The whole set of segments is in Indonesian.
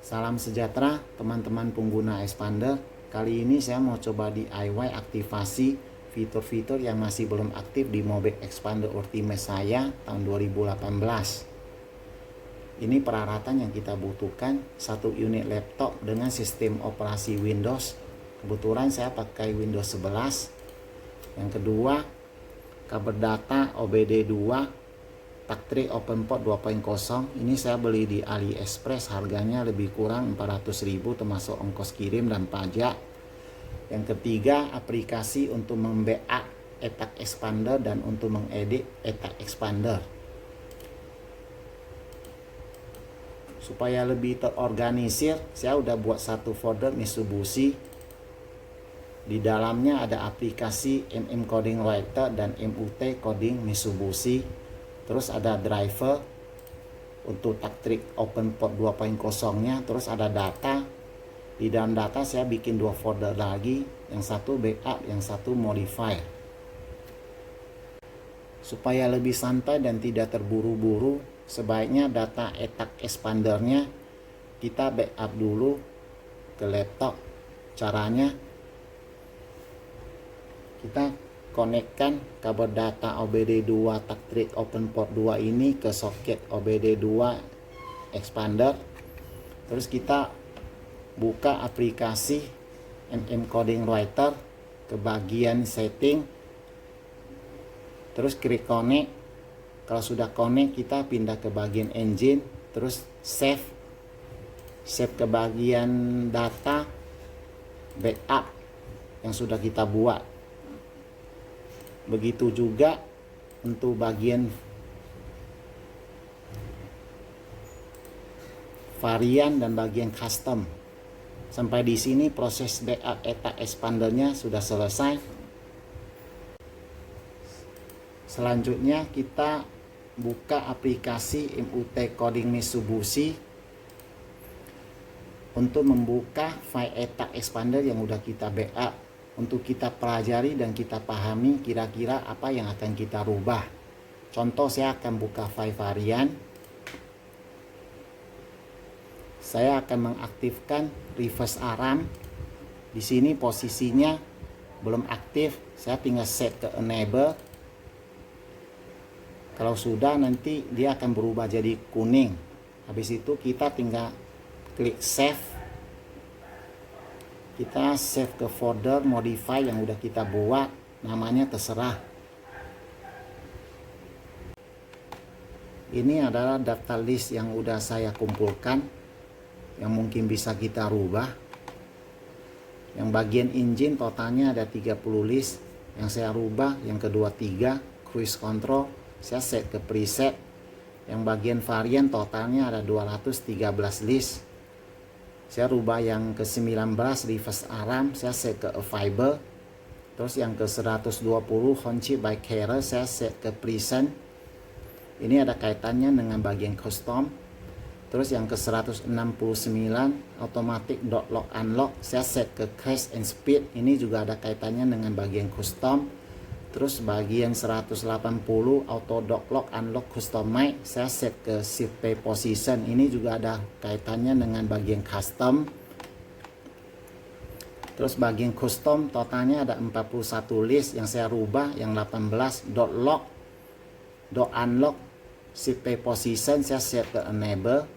Salam sejahtera teman-teman pengguna expander. Kali ini saya mau coba DIY aktivasi fitur-fitur yang masih belum aktif di Mobile Expander Ultimate saya tahun 2018. Ini peralatan yang kita butuhkan, satu unit laptop dengan sistem operasi Windows. Kebetulan saya pakai Windows 11. Yang kedua, kabel data OBD2 Tactrix OpenPort 2.0. Ini saya beli di AliExpress, harganya lebih kurang 400.000 termasuk ongkos kirim dan pajak. Yang ketiga, aplikasi untuk membackup etak expander dan untuk mengedit etak expander. Supaya lebih terorganisir, saya udah buat satu folder Mitsubishi. Di dalamnya ada aplikasi MM Coding Writer dan MUT Coding Mitsubishi. Terus ada driver untuk Tactrix OpenPort 2.0-nya. Terus ada data. Di dalam data saya bikin dua folder lagi. Yang satu backup, yang satu modify. Supaya lebih santai dan tidak terburu-buru, sebaiknya data etak expandernya kita backup dulu ke laptop. Caranya, kita konekkan kabel data OBD2 Tactrix OpenPort 2 ini ke soket OBD2 expander. Terus kita buka aplikasi MM Coding Writer ke bagian setting. Terus klik connect. Kalau sudah connect, kita pindah ke bagian engine. Terus save ke bagian data backup yang sudah kita buat. Begitu juga untuk bagian varian dan bagian custom. Sampai di sini proses backup etak expandernya sudah selesai. Selanjutnya kita buka aplikasi MUT Coding Mitsubishi untuk membuka file etak expander yang udah kita backup, untuk kita pelajari dan kita pahami kira-kira apa yang akan kita rubah. Contoh, saya akan buka file varian. Saya akan mengaktifkan reverse ARM. Di sini posisinya belum aktif, saya tinggal set ke enable. Kalau sudah, nanti dia akan berubah jadi kuning. Habis itu kita tinggal klik save. Kita save ke folder modify yang udah kita buat, namanya terserah. Ini adalah data list yang udah saya kumpulkan, yang mungkin bisa kita rubah. Yang bagian engine totalnya ada 30 list, yang saya rubah yang kedua 3, cruise control, saya set ke preset. Yang bagian varian totalnya ada 213 list. Saya rubah yang ke 19 reverse ARM, saya set ke fiber. Terus yang ke 120 home chip by carrier, saya set ke present. Ini ada kaitannya dengan bagian custom. Terus yang ke 169 automatic dot lock unlock, saya set ke crash and speed. Ini juga ada kaitannya dengan bagian custom. Terus bagian 180 auto dock lock unlock customize, saya set ke shift pay position. Ini juga ada kaitannya dengan bagian custom. Terus bagian custom totalnya ada 41 list, yang saya rubah yang 18 dot lock dot unlock shift pay position, saya set ke enable.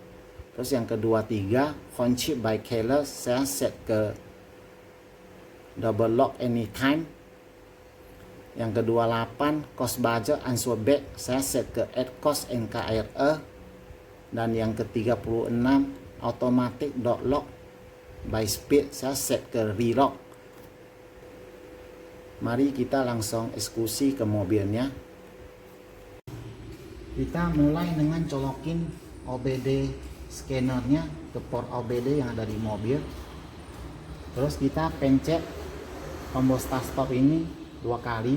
Terus yang kedua 3 phone chip by keyless, saya set ke double lock anytime. Yang kedua 8 cost budget answer back, saya set ke add cost NKRE. Dan yang ke 36 automatic dot lock by speed, saya set ke relock. Mari kita langsung eksekusi ke mobilnya. Kita mulai dengan colokin OBD scannernya ke port OBD yang ada di mobil. Terus kita pencet tombol start stop ini 2 kali.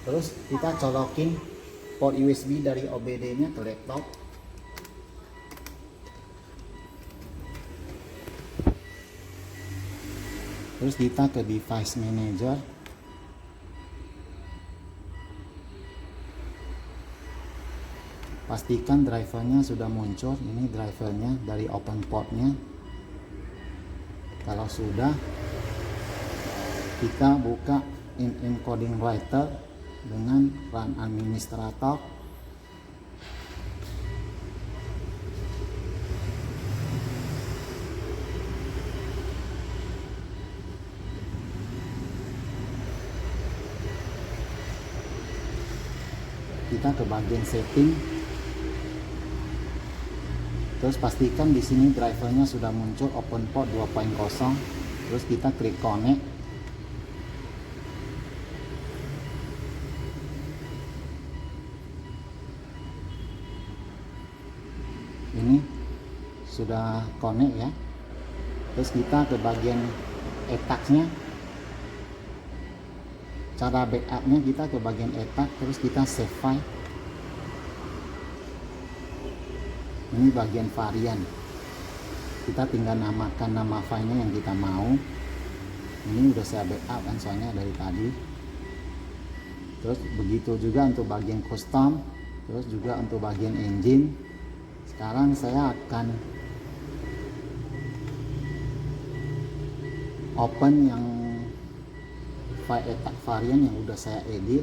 Terus kita colokin port USB dari OBD nya ke laptop. Terus kita ke device manager. Pastikan drivernya sudah muncul. Ini drivernya dari open portnya. Kalau sudah, kita buka in encoding writer dengan run administrator. Kita ke bagian setting. Terus pastikan di sini drivernya sudah muncul open port 2.0. Terus kita klik connect. Ini sudah connect ya. Terus kita ke bagian etak-nya. Cara backupnya kita ke bagian etak, terus kita save file. Ini bagian varian, kita tinggal namakan nama filenya yang kita mau. Ini udah saya backup kan soalnya dari tadi. Terus begitu juga untuk bagian custom, terus juga untuk bagian engine. Sekarang saya akan open yang file etak varian yang udah saya edit.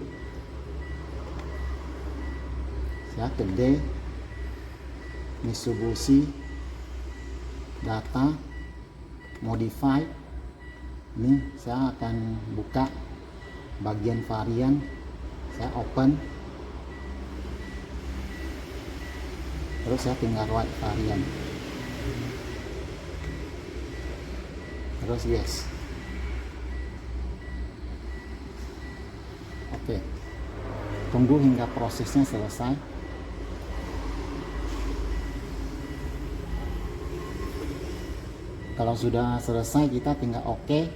Saya ke D, Mitsubishi data modify. Ini saya akan buka bagian varian, saya open, terus saya tinggal write varian, terus yes. Oke, tunggu hingga prosesnya selesai. Kalau sudah selesai, kita tinggal oke.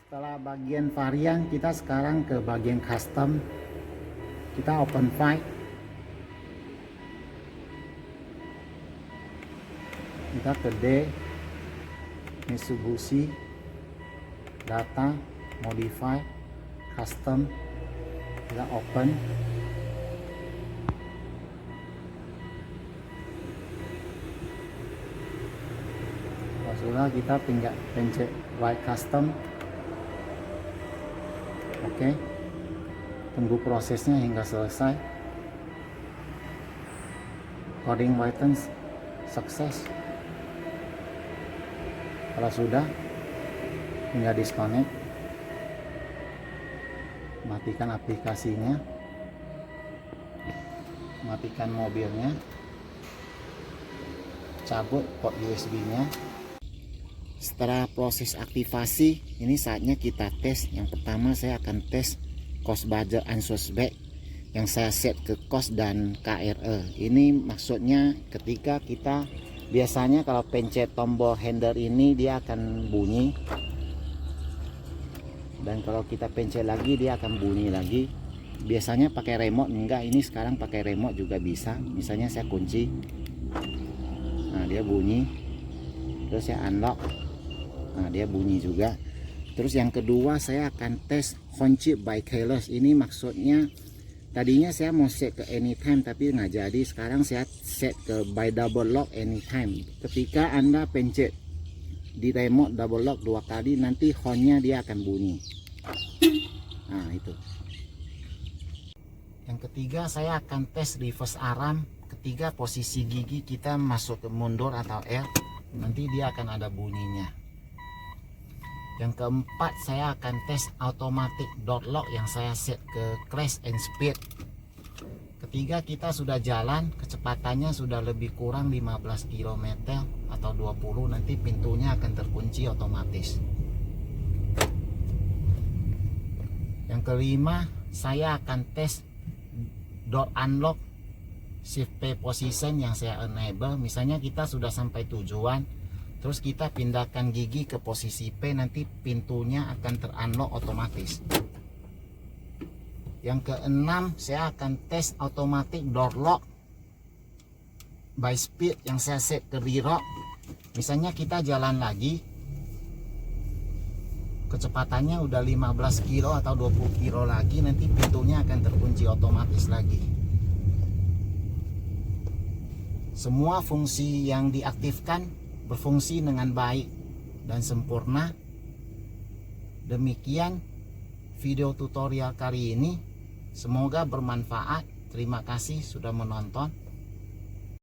Setelah bagian varian, kita sekarang ke bagian custom. Kita open file. Kita ke D, Mitsubishi data modify custom. Kita open. Sudah, kita tinggal pencet write custom. Oke, tunggu prosesnya hingga selesai. Coding written sukses. Kalau sudah, tinggal disconnect, matikan aplikasinya, matikan mobilnya, cabut port USB-nya. Setelah proses aktivasi, ini saatnya kita tes. Yang pertama saya akan tes cost budget unsuspect yang saya set ke cost dan KRE. Ini maksudnya ketika kita biasanya kalau pencet tombol handle ini dia akan bunyi, dan kalau kita pencet lagi dia akan bunyi lagi. Biasanya pakai remote, enggak, ini sekarang pakai remote juga bisa. Misalnya saya kunci, nah dia bunyi, terus saya unlock, nah dia bunyi juga. Terus yang kedua saya akan tes horn chip by keyless. Ini maksudnya tadinya saya mau set ke anytime tapi nggak jadi. Sekarang saya set ke by double lock anytime. Ketika Anda pencet di remote double lock 2 kali, nanti hornnya dia akan bunyi. Nah itu. Yang ketiga saya akan tes reverse alarm. Ketika posisi gigi kita masuk ke mundur atau R, nanti dia akan ada bunyinya. Yang keempat saya akan tes automatic door lock yang saya set ke crash and speed. Ketika kita sudah jalan, kecepatannya sudah lebih kurang 15 km atau 20, nanti pintunya akan terkunci otomatis. Yang kelima saya akan tes door unlock shift P position yang saya enable. Misalnya kita sudah sampai tujuan, terus kita pindahkan gigi ke posisi P, nanti pintunya akan terunlock otomatis. Yang keenam saya akan tes automatic door lock by speed yang saya set ke rear lock. Misalnya kita jalan lagi, kecepatannya udah 15 kilo atau 20 kilo lagi, nanti pintunya akan terkunci otomatis lagi. semua fungsi yang diaktifkan berfungsi dengan baik dan sempurna. Demikian video tutorial kali ini, semoga bermanfaat. Terima kasih sudah menonton.